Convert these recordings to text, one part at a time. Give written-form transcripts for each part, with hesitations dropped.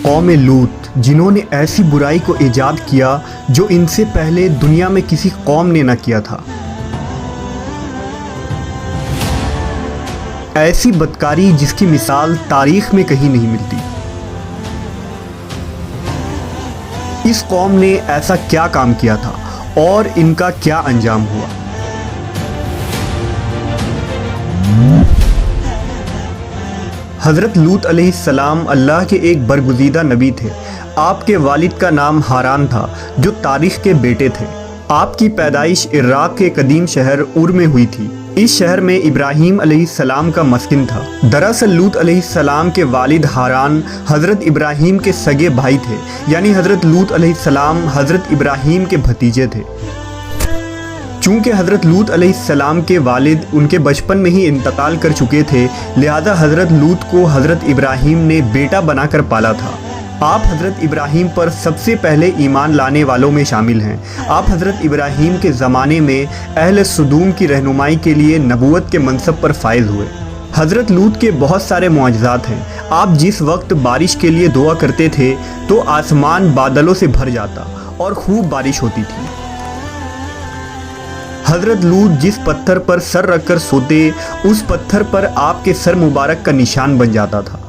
कौम लूत, जिन्होंने ऐसी बुराई को ईजाद किया जो इनसे पहले दुनिया में किसी कौम ने न किया था। ऐसी बदकारी जिसकी मिसाल तारीख में कहीं नहीं मिलती। इस कौम ने ऐसा क्या काम किया था और इनका क्या अंजाम हुआ। हज़रत लूत अलैहिस्सलाम अल्लाह के एक बरगुज़ीदा नबी थे। आपके वालिद का नाम हारान था जो तारीख के बेटे थे। आपकी पैदाइश इराक़ के कदीम शहर उर में हुई थी। इस शहर में इब्राहीम अलैहिस्सलाम का मस्किन था। दरअसल लूत अलैहिस्सलाम के वालिद हारान हज़रत इब्राहीम के सगे भाई थे, यानी हज़रत लूत अलैहिस्सलाम हज़रत इब्राहीम के भतीजे थे। चूँकि हज़रत लूत अलैहिस्सलाम के वालिद उनके बचपन में ही इंतकाल कर चुके थे, लिहाजा हज़रत लूत को हज़रत इब्राहीम ने बेटा बनाकर पाला था। आप हज़रत इब्राहीम पर सबसे पहले ईमान लाने वालों में शामिल हैं। आप हज़रत इब्राहीम के ज़माने में अहले सदूम की रहनुमाई के लिए नबूवत के मनसब पर फाइज हुए। हज़रत लूत के बहुत सारे मुआजिज़ात हैं। आप जिस वक्त बारिश के लिए दुआ करते थे तो आसमान बादलों से भर जाता और खूब बारिश होती थी। हज़रत लूत जिस पत्थर पर सर रखकर सोते, उस पत्थर पर आपके सर मुबारक का निशान बन जाता था।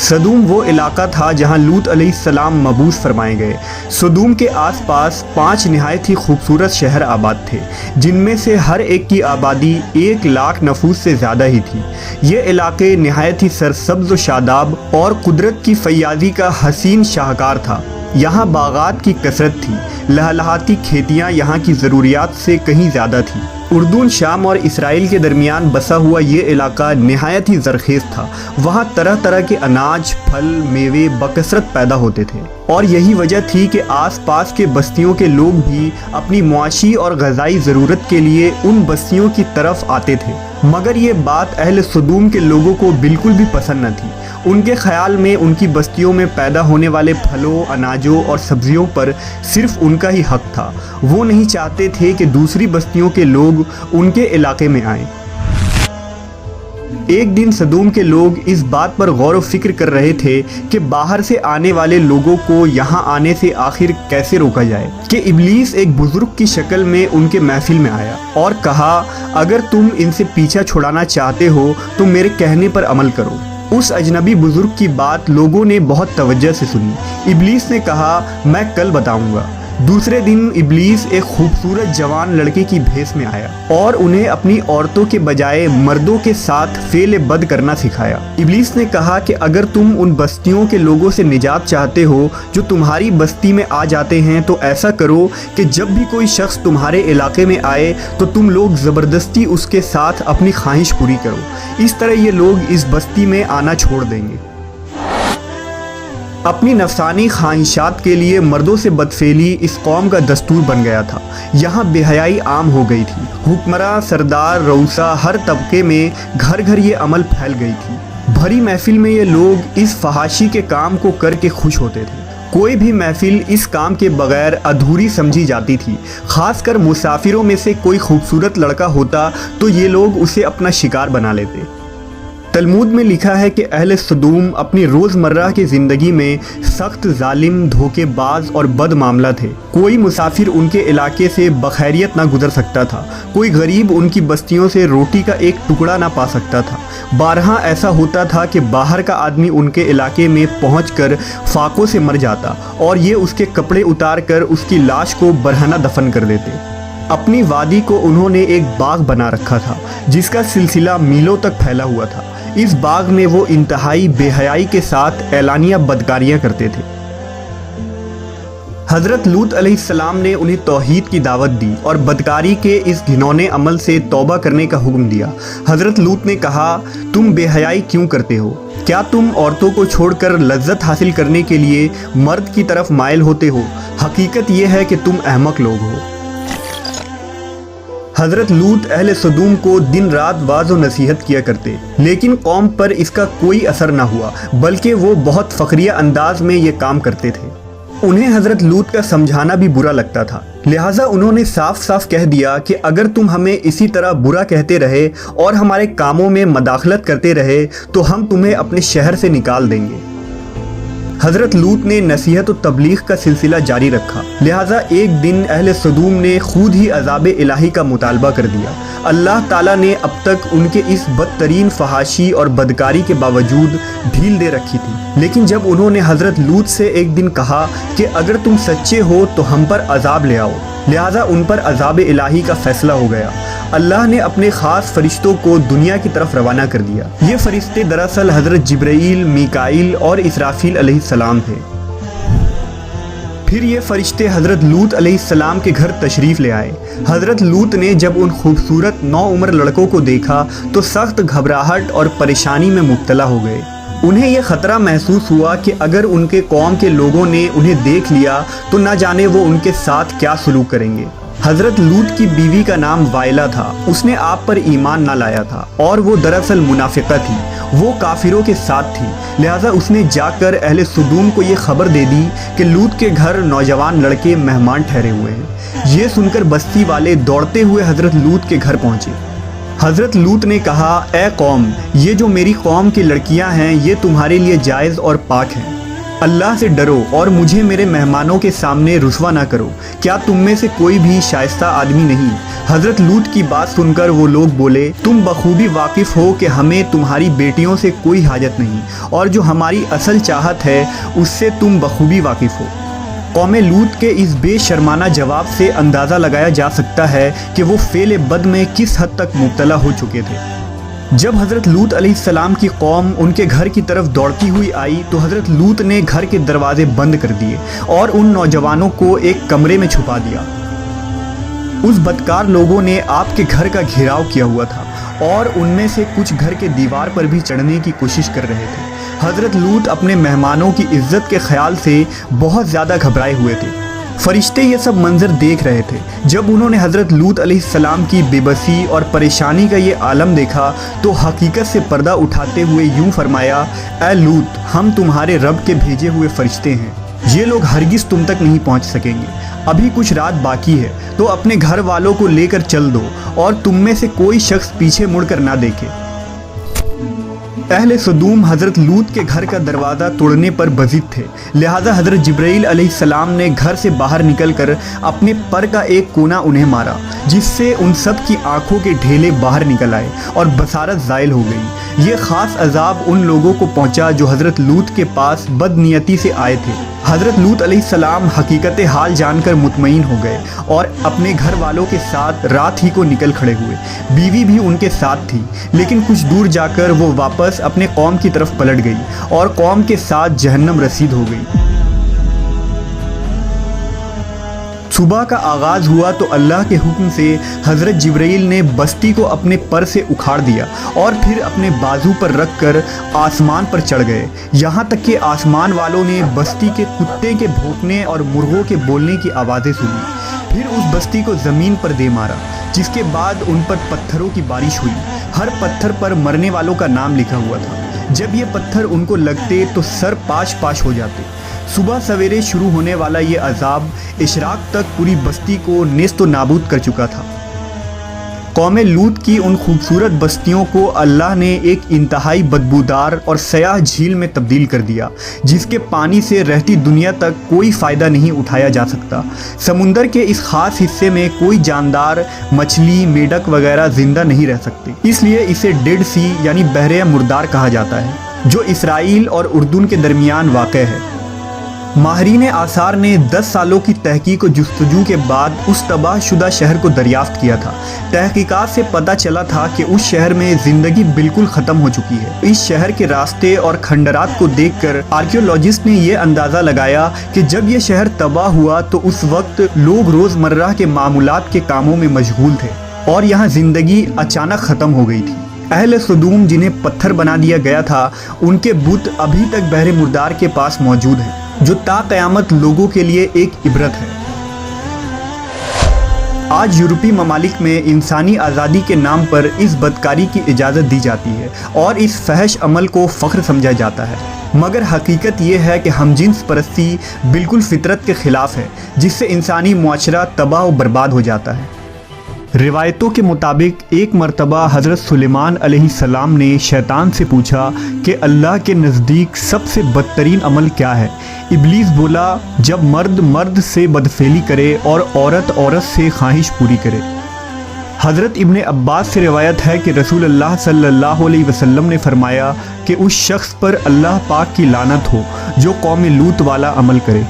सदूम वो इलाका था जहां लूत अलैहिस्सलाम मबूस फरमाए गए। सदूम के आसपास 5 निहायत ही खूबसूरत शहर आबाद थे, जिनमें से हर एक की आबादी 1 लाख नफूस से ज़्यादा ही थी। ये इलाके निहायत ही सरसब्ज़ व शादाब और कुदरत की फैयाज़ी का हसीन शाहकार था। यहाँ बागात की कसरत थी। लहलहाती खेतियाँ यहाँ की ज़रूरियात से कहीं ज़्यादा थी। उर्दून, शाम और इसराइल के दरमियान बसा हुआ ये इलाका निहायत ही ज़रखेज़ था। वहाँ तरह तरह के अनाज, फल, मेवे बकसरत पैदा होते थे और यही वजह थी कि आसपास के बस्तियों के लोग भी अपनी मुआशी और ग़ज़ाई ज़रूरत के लिए उन बस्तियों की तरफ आते थे। मगर ये बात अहले सदूम के लोगों को बिल्कुल भी पसंद न थी। उनके ख़याल में उनकी बस्तियों में पैदा होने वाले फलों, अनाजों और सब्जियों पर सिर्फ उनका ही हक था। वो नहीं चाहते थे कि दूसरी बस्तियों के लोग उनके इलाके में आएं। एक दिन सदूम के लोग इस बात पर गौर व फिक्र कर रहे थे कि बाहर से आने वाले लोगों को यहाँ आने से आखिर कैसे रोका जाए कि इब्लीस एक बुजुर्ग की शक्ल में उनके महफिल में आया और कहा, अगर तुम इनसे पीछा छुड़ाना चाहते हो तो मेरे कहने पर अमल करो। उस अजनबी बुजुर्ग की बात लोगों ने बहुत तवज्जो से सुनी। इब्लीस ने कहा, मैं कल बताऊंगा। दूसरे दिन इब्लीस एक खूबसूरत जवान लड़के की भेस में आया और उन्हें अपनी औरतों के बजाय मर्दों के साथ फेल बद करना सिखाया। इब्लीस ने कहा कि अगर तुम उन बस्तियों के लोगों से निजात चाहते हो जो तुम्हारी बस्ती में आ जाते हैं तो ऐसा करो कि जब भी कोई शख्स तुम्हारे इलाके में आए तो तुम लोग ज़बरदस्ती उसके साथ अपनी ख्वाहिश पूरी करो। इस तरह ये लोग इस बस्ती में आना छोड़ देंगे। अपनी नफसानी ख्वाहिशात के लिए मर्दों से बदफेली इस कौम का दस्तूर बन गया था। यहाँ बेहयाई आम हो गई थी। हुक्मरान, सरदार, रऊसा, हर तबके में घर घर ये अमल फैल गई थी। भरी महफिल में ये लोग इस फहाशी के काम को करके खुश होते थे। कोई भी महफिल इस काम के बगैर अधूरी समझी जाती थी। खासकर मुसाफिरों में से कोई खूबसूरत लड़का होता तो ये लोग उसे अपना शिकार बना लेते। तलमूद में लिखा है कि अहले सदूम अपनी रोज़मर्रा की ज़िंदगी में सख्त, जालिम, धोखेबाज और बद मामला थे। कोई मुसाफिर उनके इलाके से बखैरियत ना गुज़र सकता था। कोई गरीब उनकी बस्तियों से रोटी का एक टुकड़ा ना पा सकता था। बारहा ऐसा होता था कि बाहर का आदमी उनके इलाके में पहुंचकर फाकों से मर जाता और ये उसके कपड़े उतार कर उसकी लाश को बरहना दफन कर देते। अपनी वादी को उन्होंने एक बाग बना रखा था जिसका सिलसिला मीलों तक फैला हुआ था। इस बाग में वो इंतहाई बेहयाई के साथ एलानिया बदकारियाँ करते थे। हज़रत लूत अलैहिस्सलाम ने उन्हें तौहीद की दावत दी और बदकारी के इस घिनौने अमल से तौबा करने का हुक्म दिया। हज़रत लूत ने कहा, तुम बेहयाई क्यों करते हो? क्या तुम औरतों को छोड़कर लज्जत हासिल करने के लिए मर्द की तरफ माइल होते हो? हकीकत यह है कि तुम अहमक लोग हो। हज़रत लूत अहले सदूम को दिन रात वाज़ व नसीहत किया करते, लेकिन कौम पर इसका कोई असर न हुआ, बल्कि वो बहुत फ़ख्रिया अंदाज में ये काम करते थे। उन्हें हजरत लूत का समझाना भी बुरा लगता था, लिहाजा उन्होंने साफ साफ कह दिया कि अगर तुम हमें इसी तरह बुरा कहते रहे और हमारे कामों में मदाखलत करते रहे तो हम तुम्हें अपने शहर से निकाल देंगे। हजरत लूत ने नसीहत और तबलीग का सिलसिला जारी रखा, लिहाजा एक दिन अहले सदूम ने खुद ही अज़ाब इलाही का मुतालबा कर दिया। अल्लाह ताला ने अब तक उनके इस बदतरीन फहाशी और बदकारी के बावजूद ढील दे रखी थी, लेकिन जब उन्होंने हजरत लूत से एक दिन कहा कि अगर तुम सच्चे हो तो हम पर अजाब ले आओ, लिहाजा उन पर अजाब इलाही का फैसला हो गया। अल्लाह ने अपने ख़ास फरिश्तों को दुनिया की तरफ रवाना कर दिया। ये फरिश्ते दरअसल हज़रत जिब्राईल, मीकाईल और इसराफील अलैहिस्सलाम थे। फिर ये फरिश्ते हज़रत लूत अलैहिस्सलाम के घर तशरीफ़ ले आए। हज़रत लूत ने जब उन खूबसूरत नौउम्र लड़कों को देखा तो सख्त घबराहट और परेशानी में मुब्तला हो गए। उन्हें यह ख़तरा महसूस हुआ कि अगर उनके कौम के लोगों ने उन्हें देख लिया तो न जाने वो उनके साथ क्या सलूक करेंगे। हज़रत लूत की बीवी का नाम वाइला था। उसने आप पर ईमान ना लाया था और वो दरअसल मुनाफिका थी, वो काफिरों के साथ थी। लिहाजा उसने जाकर अहले सदूम को ये खबर दे दी कि लूत के घर नौजवान लड़के मेहमान ठहरे हुए हैं। ये सुनकर बस्ती वाले दौड़ते हुए हज़रत लूत के घर पहुँचे। हज़रत लूत ने कहा, ए कौम, ये जो मेरी कौम की लड़कियां हैं ये तुम्हारे लिए जायज़ और पाक हैं। अल्लाह से डरो और मुझे मेरे मेहमानों के सामने रुसवा ना करो। क्या तुम में से कोई भी शाइस्ता आदमी नहीं? हज़रत लूत की बात सुनकर वो लोग बोले, तुम बखूबी वाकिफ़ हो कि हमें तुम्हारी बेटियों से कोई हाजत नहीं और जो हमारी असल चाहत है उससे तुम बखूबी वाकिफ़ हो। कौम लूत के इस बेशर्माना जवाब से अंदाज़ा लगाया जा सकता है कि वो फेल बद में किस हद तक मुब्तला हो चुके थे। जब हज़रत लूत अलैहिस्सलाम की कौम उनके घर की तरफ दौड़ती हुई आई तो हज़रत लूत ने घर के दरवाजे बंद कर दिए और उन नौजवानों को एक कमरे में छुपा दिया। उस बदकार लोगों ने आपके घर का घेराव किया हुआ था और उनमें से कुछ घर के दीवार पर भी चढ़ने की कोशिश कर रहे थे। हज़रत लूत अपने मेहमानों की इज्जत के ख्याल से बहुत ज़्यादा घबराए हुए थे। फरिश्ते ये सब मंजर देख रहे थे। जब उन्होंने हज़रत लूत अलैहिस्सलाम की बेबसी और परेशानी का ये आलम देखा तो हकीकत से पर्दा उठाते हुए यूं फरमाया, ए लूत, हम तुम्हारे रब के भेजे हुए फरिश्ते हैं। ये लोग हरगिज़ तुम तक नहीं पहुंच सकेंगे। अभी कुछ रात बाकी है तो अपने घर वालों को लेकर चल दो और तुम में से कोई शख्स पीछे मुड़कर ना देखे। अहले सदूम हज़रत लूत के घर का दरवाज़ा तोड़ने पर बज़िद थे, लिहाजा हज़रत जिब्राईल अलैहिस्सलाम ने घर से बाहर निकलकर अपने पर का एक कोना उन्हें मारा, जिससे उन सब की आंखों के ढेले बाहर निकल आए और बसारत ज़ाइल हो गई। ये ख़ास अजाब उन लोगों को पहुंचा जो हज़रत लूत के पास बदनीयती से आए थे। हज़रत लूत अलैहिस्सलाम हकीकत हाल जानकर मुतमईन हो गए और अपने घर वालों के साथ रात ही को निकल खड़े हुए। बीवी भी उनके साथ थी, लेकिन कुछ दूर जाकर वो वापस अपने कौम की तरफ पलट गई और कौम के साथ जहन्नम रसीद हो गई। सुबह का आगाज़ हुआ तो अल्लाह के हुक्म से हज़रत जिब्राईल ने बस्ती को अपने पर से उखाड़ दिया और फिर अपने बाजू पर रख कर आसमान पर चढ़ गए। यहाँ तक कि आसमान वालों ने बस्ती के कुत्ते के भौंकने और मुर्गों के बोलने की आवाज़ें सुनी। फिर उस बस्ती को ज़मीन पर दे मारा, जिसके बाद उन पर पत्थरों की बारिश हुई। हर पत्थर पर मरने वालों का नाम लिखा हुआ था। जब ये पत्थर उनको लगते तो सर पाश पाश हो जाते। सुबह सवेरे शुरू होने वाला ये अजाब इशराक तक पूरी बस्ती को नेस्त व नाबूद कर चुका था। कौम लूत की उन खूबसूरत बस्तियों को अल्लाह ने एक इंतहाई बदबूदार और सयाह झील में तब्दील कर दिया, जिसके पानी से रहती दुनिया तक कोई फ़ायदा नहीं उठाया जा सकता। समुंदर के इस ख़ास हिस्से में कोई जानदार, मछली, मेढक वगैरह ज़िंदा नहीं रह सकते। इसलिए इसे डेड सी यानी बहरे मुर्दार कहा जाता है, जो इसराइल और उर्दून के दरमियान वाक़ है। माहरीन आसार ने 10 सालों की तहकीक और जुस्तजू के बाद उस तबाहशुदा शहर को दरियाफ्त किया था। तहकीकात से पता चला था कि उस शहर में ज़िंदगी बिल्कुल ख़त्म हो चुकी है। इस शहर के रास्ते और खंडरात को देखकर आर्कियोलॉजिस्ट ने यह अंदाज़ा लगाया कि जब यह शहर तबाह हुआ तो उस वक्त लोग रोज़मर्रा के मामूलात के कामों में मशगूल थे और यहाँ ज़िंदगी अचानक ख़त्म हो गई थी। अहले सदूम जिन्हें पत्थर बना दिया गया था, उनके बुत अभी तक बहरे मुर्दार के पास मौजूद हैं, जो ता क़यामत लोगों के लिए एक इबरत है। आज यूरोपीय ममालिक में इंसानी आज़ादी के नाम पर इस बदकारी की इजाज़त दी जाती है और इस फहश अमल को फ़ख्र समझा जाता है। مگر حقیقت یہ ہے کہ ہم جنس پرستی بالکل فطرت کے خلاف ہے، جس سے انسانی معاشرہ تباہ و برباد ہو جاتا ہے۔ روایتوں کے مطابق ایک مرتبہ حضرت سلیمان علیہ السلام نے شیطان سے پوچھا کہ اللہ کے نزدیک سب سے بدترین عمل کیا ہے؟ ابلیس بولا، جب مرد مرد سے بدفعلی کرے اور عورت عورت سے خواہش پوری کرے۔ حضرت ابن عباس سے روایت ہے کہ رسول اللہ صلی اللہ علیہ وسلم نے فرمایا کہ اس شخص پر اللہ پاک کی لعنت ہو جو قوم لوط والا عمل کرے۔